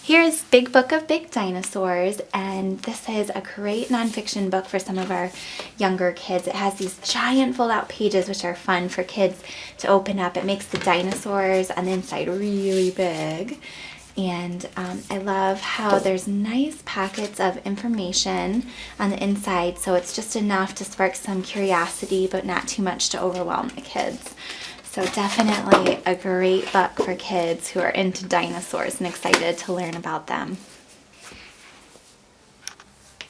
Here's Big Book of Big Dinosaurs, and this is a great nonfiction book for some of our younger kids. It has these giant fold-out pages, which are fun for kids to open up. It makes the dinosaurs on the inside really big. And I love how there's nice pockets of information on the inside, so it's just enough to spark some curiosity, but not too much to overwhelm the kids. So definitely a great book for kids who are into dinosaurs and excited to learn about them.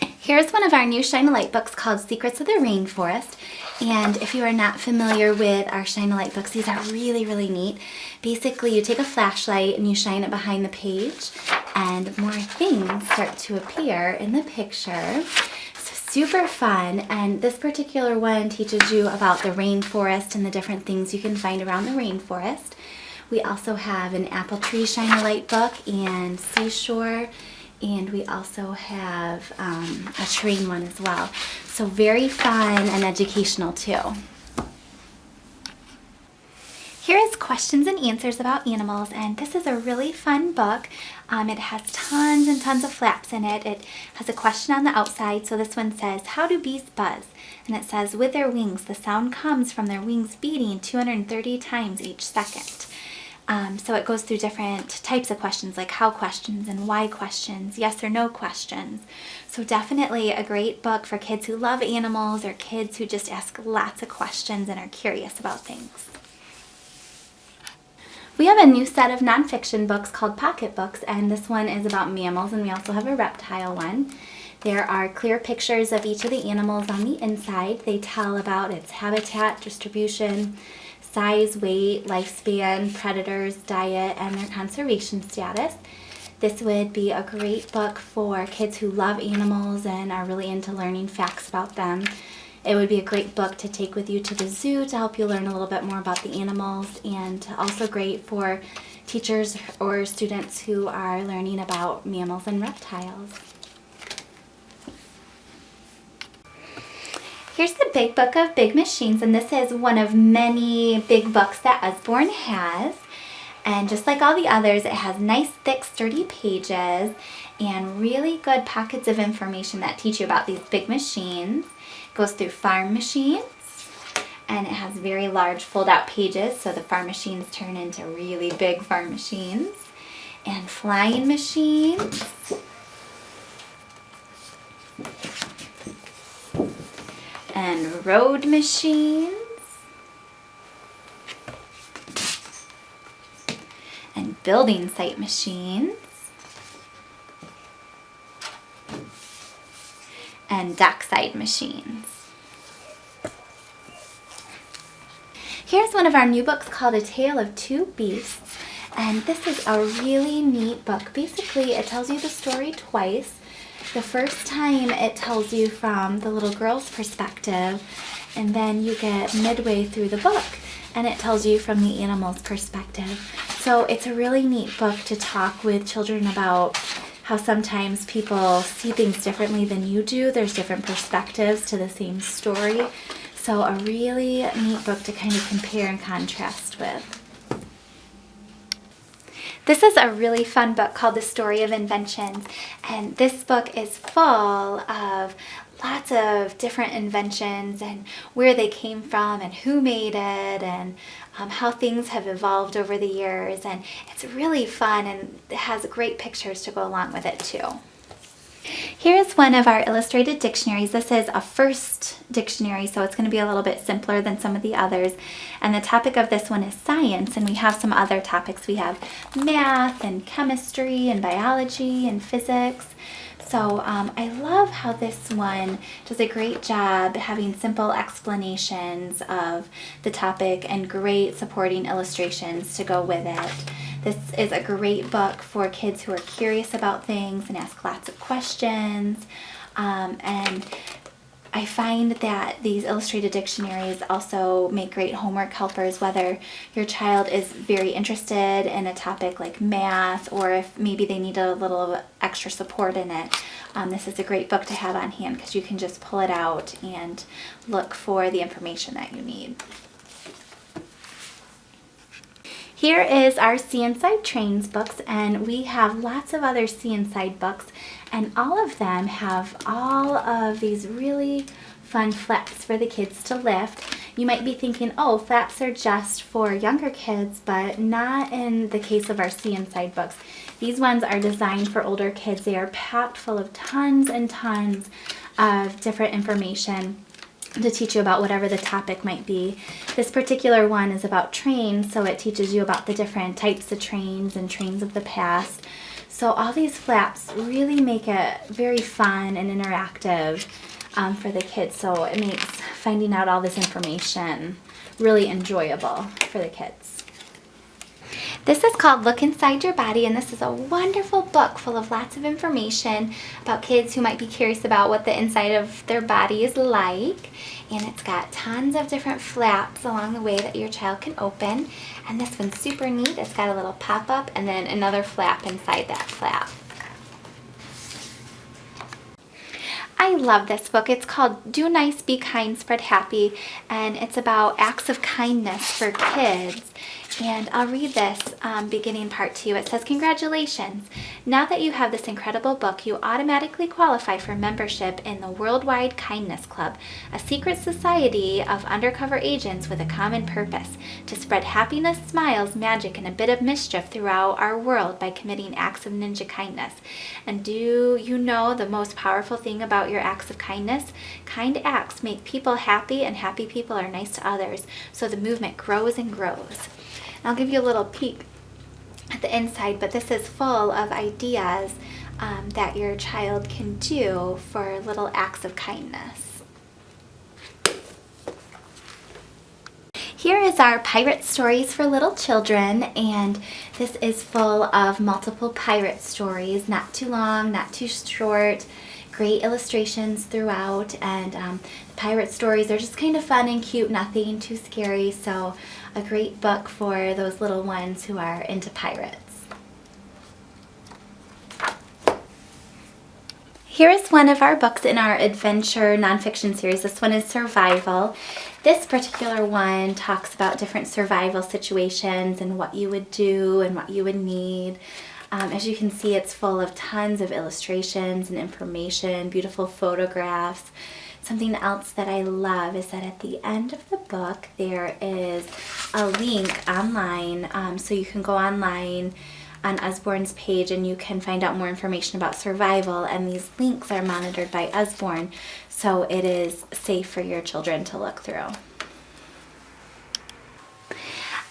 Here's one of our new Shine a Light books called Secrets of the Rainforest. And if you are not familiar with our Shine a Light books, these are really, really neat. Basically, you take a flashlight and you shine it behind the page, and more things start to appear in the picture. Super fun, and this particular one teaches you about the rainforest and the different things you can find around the rainforest. We also have an apple tree Shine a Light book and seashore, and we also have a train one as well. So very fun and educational too. Here is Questions and Answers About Animals, and this is a really fun book. It has tons and tons of flaps in it. It has a question on the outside, so this one says, how do bees buzz? And it says, with their wings, the sound comes from their wings beating 230 times each second. So it goes through different types of questions, like how questions and why questions, yes or no questions. So definitely a great book for kids who love animals or kids who just ask lots of questions and are curious about things. We have a new set of nonfiction books called Pocket Books, and this one is about mammals, and we also have a reptile one. There are clear pictures of each of the animals on the inside. They tell about its habitat, distribution, size, weight, lifespan, predators, diet, and their conservation status. This would be a great book for kids who love animals and are really into learning facts about them. It would be a great book to take with you to the zoo to help you learn a little bit more about the animals, and also great for teachers or students who are learning about mammals and reptiles. Here's the Big Book of Big Machines, and this is one of many big books that Usborne has. And just like all the others, it has nice, thick, sturdy pages and really good pockets of information that teach you about these big machines. It goes through farm machines, and it has very large fold-out pages, so the farm machines turn into really big farm machines. And flying machines. And road machines. And building site machines. And dockside machines. Here's one of our new books called A Tale of Two Beasts, and this is a really neat book. Basically, it tells you the story twice. The first time it tells you from the little girl's perspective, and then you get midway through the book and it tells you from the animal's perspective. So it's a really neat book to talk with children about how sometimes people see things differently than you do. There's different perspectives to the same story. So a really neat book to kind of compare and contrast with. This is a really fun book called The Story of Inventions, and this book is full of lots of different inventions and where they came from and who made it, and how things have evolved over the years, and it's really fun, and it has great pictures to go along with it too. Here's one of our illustrated dictionaries. This is a first dictionary, so it's going to be a little bit simpler than some of the others. And the topic of this one is science, and we have some other topics. We have math and chemistry and biology and physics. So I love how this one does a great job having simple explanations of the topic and great supporting illustrations to go with it. This is a great book for kids who are curious about things and ask lots of questions. And I find that these illustrated dictionaries also make great homework helpers, whether your child is very interested in a topic like math, or if maybe they need a little extra support in it. This is a great book to have on hand because you can just pull it out and look for the information that you need. Here is our See Inside Trains books, and we have lots of other See Inside books, and all of them have all of these really fun flaps for the kids to lift. You might be thinking, oh, flaps are just for younger kids, but not in the case of our See Inside books. These ones are designed for older kids. They are packed full of tons and tons of different information to teach you about whatever the topic might be. This particular one is about trains, so it teaches you about the different types of trains and trains of the past. So all these flaps really make it very fun and interactive for the kids, so it makes finding out all this information really enjoyable for the kids. This is called Look Inside Your Body, and this is a wonderful book full of lots of information about kids who might be curious about what the inside of their body is like. And it's got tons of different flaps along the way that your child can open. And this one's super neat. It's got a little pop-up and then another flap inside that flap. I love this book. It's called Do Nice, Be Kind, Spread Happy, and it's about acts of kindness for kids. And I'll read this beginning part to you. It says, congratulations. Now that you have this incredible book, you automatically qualify for membership in the Worldwide Kindness Club, a secret society of undercover agents with a common purpose: to spread happiness, smiles, magic, and a bit of mischief throughout our world by committing acts of ninja kindness. And do you know the most powerful thing about your acts of kindness? Kind acts make people happy, and happy people are nice to others, so the movement grows and grows. I'll give you a little peek at the inside, but this is full of ideas that your child can do for little acts of kindness. Here is our pirate stories for little children, and this is full of multiple pirate stories, not too long, not too short, great illustrations throughout, and the pirate stories are just kind of fun and cute, nothing too scary, so a great book for those little ones who are into pirates. Here is one of our books in our adventure nonfiction series. This one is survival. This particular one talks about different survival situations and what you would do and what you would need. As you can see, it's full of tons of illustrations and information, beautiful photographs. Something else that I love is that at the end of the book there is a link online, so you can go online on Usborne's page and you can find out more information about survival, and these links are monitored by Usborne, so it is safe for your children to look through.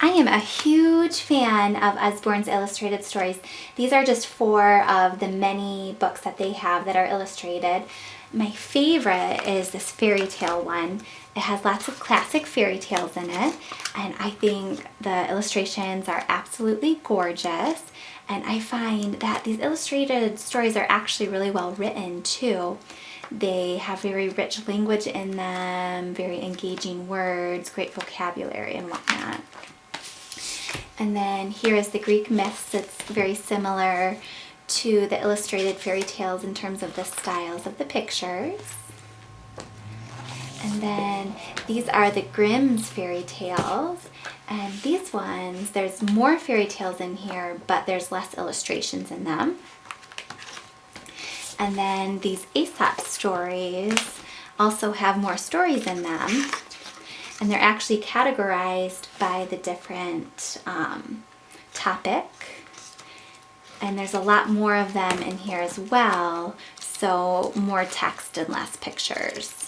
I am a huge fan of Usborne's illustrated stories. These are just 4 of the many books that they have that are illustrated. My favorite is this fairy tale one. It has lots of classic fairy tales in it, and I think the illustrations are absolutely gorgeous, and I find that these illustrated stories are actually really well written too. They have very rich language in them, very engaging words, great vocabulary and whatnot. And then here is the Greek myths. It's very similar to the illustrated fairy tales in terms of the styles of the pictures. And then these are the Grimm's fairy tales, and these ones, there's more fairy tales in here, but there's less illustrations in them. And then these Aesop stories also have more stories in them, and they're actually categorized by the different topic. And there's a lot more of them in here as well, so more text and less pictures.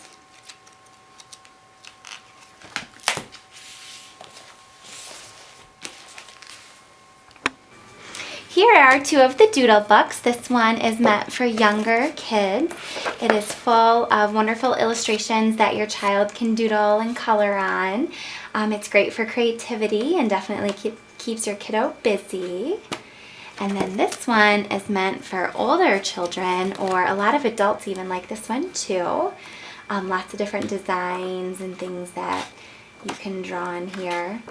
Here are 2 of the doodle books. This one is meant for younger kids. It is full of wonderful illustrations that your child can doodle and color on. It's great for creativity and definitely keeps your kiddo busy. And then this one is meant for older children, or a lot of adults even like this one too. Lots of different designs and things that you can draw in here.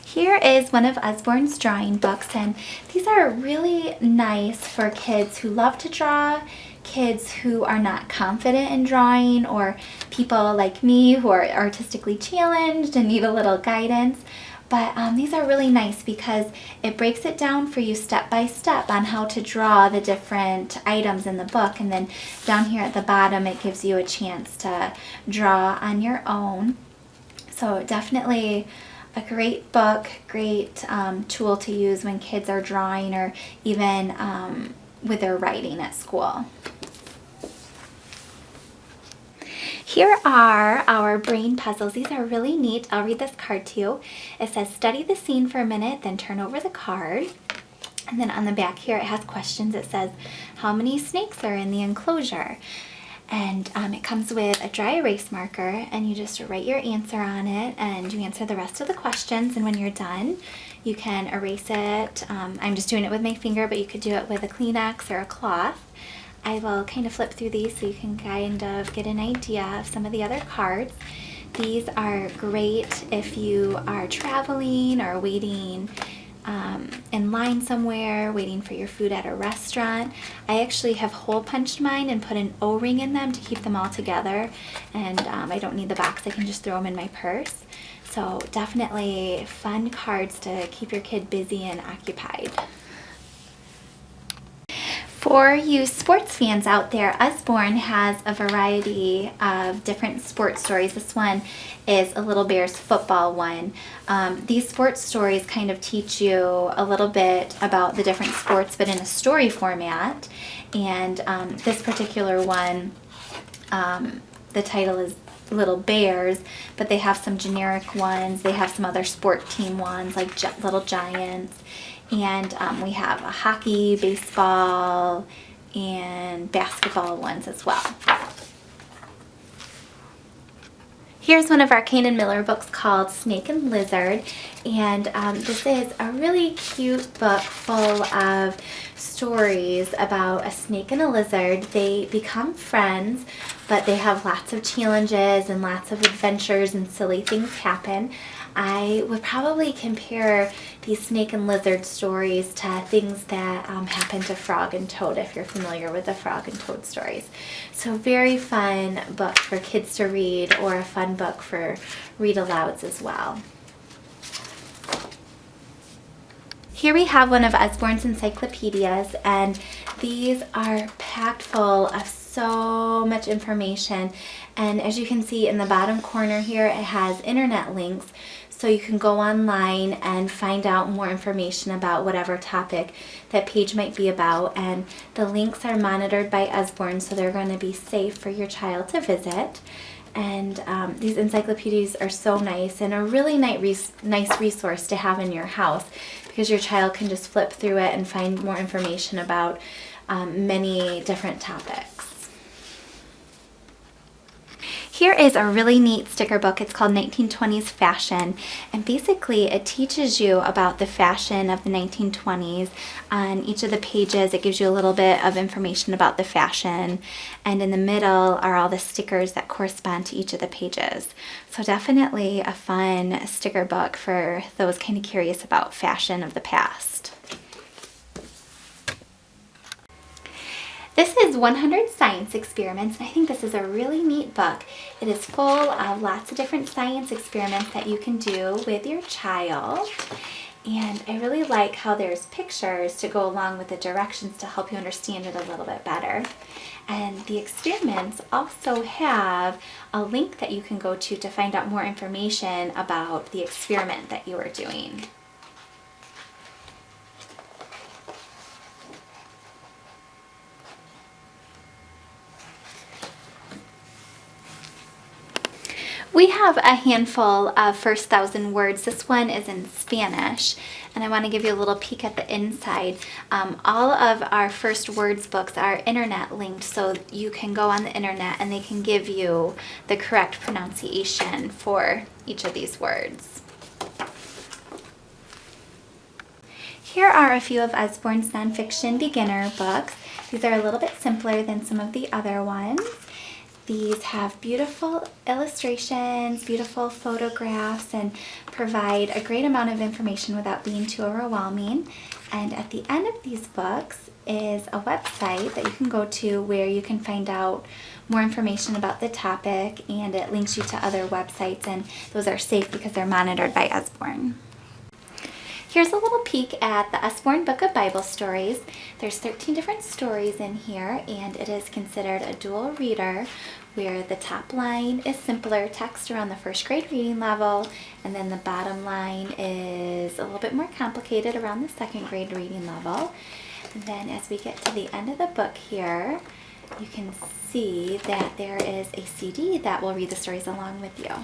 Here is one of Usborne's drawing books, and these are really nice for kids who love to draw, kids who are not confident in drawing, or people like me who are artistically challenged and need a little guidance. But these are really nice because it breaks it down for you step by step on how to draw the different items in the book. And then down here at the bottom, it gives you a chance to draw on your own. So definitely a great book, great tool to use when kids are drawing, or even with their writing at school. Here are our brain puzzles. These are really neat. I'll read this card to you. It says, study the scene for a minute, then turn over the card. And then on the back here, it has questions. It says, how many snakes are in the enclosure? And it comes with a dry erase marker, and you just write your answer on it, and you answer the rest of the questions. And when you're done, you can erase it. I'm just doing it with my finger, but you could do it with a Kleenex or a cloth. I will kind of flip through these so you can kind of get an idea of some of the other cards. These are great if you are traveling or waiting in line somewhere, waiting for your food at a restaurant. I actually have hole punched mine and put an O-ring in them to keep them all together, and I don't need the box. I can just throw them in my purse. So definitely fun cards to keep your kid busy and occupied. For you sports fans out there, Usborne has a variety of different sports stories. This one is a Little Bears football one. These sports stories kind of teach you a little bit about the different sports, but in a story format. And this particular one, the title is Little Bears, but they have some generic ones. They have some other sport team ones like Little Giants. And we have a hockey, baseball, and basketball ones as well. Here's one of our Kane and Miller books called Snake and Lizard, and this is a really cute book full of stories about a snake and a lizard. They become friends, but they have lots of challenges and lots of adventures, and silly things happen. I would probably compare these snake and lizard stories to things that happen to Frog and Toad, if you're familiar with the Frog and Toad stories. So very fun book for kids to read, or a fun book for read-alouds as well. Here we have one of Usborne's encyclopedias, and these are packed full of so much information. And as you can see in the bottom corner here, it has internet links, so you can go online and find out more information about whatever topic that page might be about. And the links are monitored by Usborne, so they're going to be safe for your child to visit. And these encyclopedias are so nice, and a really nice resource to have in your house, because your child can just flip through it and find more information about many different topics. Here is a really neat sticker book. It's called 1920s Fashion, and basically it teaches you about the fashion of the 1920s. On each of the pages it gives you a little bit of information about the fashion, and in the middle are all the stickers that correspond to each of the pages. So definitely a fun sticker book for those kind of curious about fashion of the past. This is 100 Science Experiments, and I think this is a really neat book. It is full of lots of different science experiments that you can do with your child. And I really like how there's pictures to go along with the directions to help you understand it a little bit better. And the experiments also have a link that you can go to find out more information about the experiment that you are doing. We have a handful of first 1,000 words. This one is in Spanish, and I want to give you a little peek at the inside. All of our first words books are internet linked, so you can go on the internet and they can give you the correct pronunciation for each of these words. Here are a few of Usborne's nonfiction beginner books. These are a little bit simpler than some of the other ones. These have beautiful illustrations, beautiful photographs, and provide a great amount of information without being too overwhelming. And at the end of these books is a website that you can go to where you can find out more information about the topic, and it links you to other websites, and those are safe because they're monitored by Usborne. Here's a little peek at the Usborne Book of Bible Stories. There's 13 different stories in here, and it is considered a dual reader, where the top line is simpler text around the first grade reading level, and then the bottom line is a little bit more complicated around the second grade reading level. And then as we get to the end of the book here, you can see that there is a CD that will read the stories along with you.